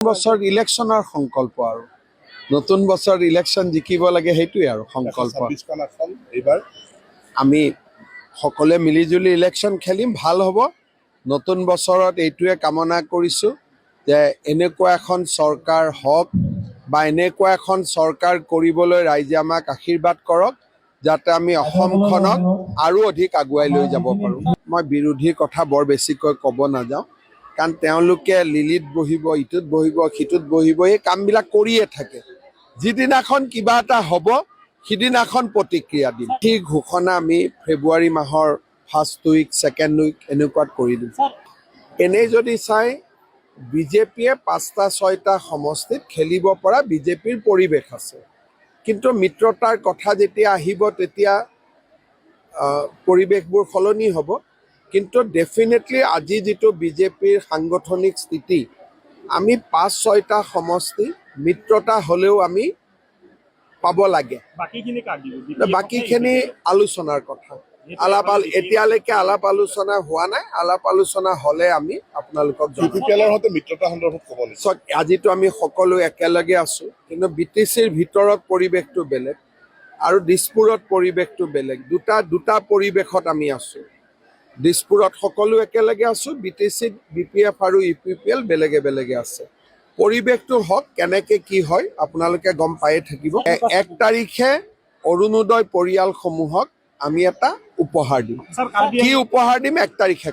বছৰ ইলেকশ্যনৰ সংকল্প আৰু নতুন বছৰ ইলেকশ্যন জিকিব লাগে সেইটোৱে আৰু সংকল্প আমি সকলোৱে মিলিজুলি ইলেকশ্যন খেলিম ভাল হ'ব নতুন বছৰত এইটোৱে কামনা কৰিছোঁ যে এনেকুৱা এখন চৰকাৰ হওক বা এনেকুৱা এখন চৰকাৰ কৰিবলৈ ৰাইজে আমাক আশীৰ্বাদ কৰক যাতে আমি অসমখনক আৰু অধিক আগুৱাই লৈ যাব পাৰোঁ মই বিৰোধীৰ কথা বৰ বেছিকৈ ক'ব নাযাওঁ কাৰণ তেওঁলোকে লিলিত বহিব ইটোত বহিব সিটোত বহিব এই কামবিলাক কৰিয়ে থাকে যিদিনাখন কিবা এটা হ'ব সিদিনাখন প্ৰতিক্ৰিয়া দিম ঠিক ঘোষণা আমি ফেব্ৰুৱাৰী মাহৰ ফাৰ্ষ্ট উইক ছেকেণ্ড উইক এনেকুৱাত কৰি দিম এনেই যদি চাই বিজেপিয়ে ৫টা ৬টা সমষ্টিত খেলিব পৰা বিজেপিৰ পৰিৱেশ আছে কিন্তু মিত্ৰতাৰ কথা যেতিয়া আহিব তেতিয়া পৰিৱেশবোৰ সলনি হ'ব কিন্তু ডেফিনেটলি আজি যিটো বিজেপিৰ সাংগঠনিক স্থিতি আমি ৫-৬টা সমষ্টি মিত্ৰতা হ'লেও আমি পাব লাগে বাকীখিনি আলোচনাৰ কথা এতিয়ালৈকে আলাপ আলোচনা হোৱা নাই আলাপ আলোচনা হ'লে আমি আপোনালোকক মিত্ৰতা সন্দৰ্ভত ক'ব চাওক আজিতো আমি সকলো একেলগে আছোঁ কিন্তু BTCৰ ভিতৰত পৰিৱেশটো বেলেগ আৰু দিছপুৰত পৰিৱেশটো বেলেগ দুটা পৰিৱেশত আমি আছোঁ দিছপুৰত সকলো একেলগে আছোঁ BTCত BPF আৰু UPPL বেলেগে বেলেগে আছে পৰিৱেশটো হওক কেনেকৈ কি হয় আপোনালোকে গম পায়ে থাকিব ১ তাৰিখে অৰুণোদয় পৰিয়ালসমূহক আমি এটা উপহাৰ দিম কি উপহাৰ দিম ১ তাৰিখে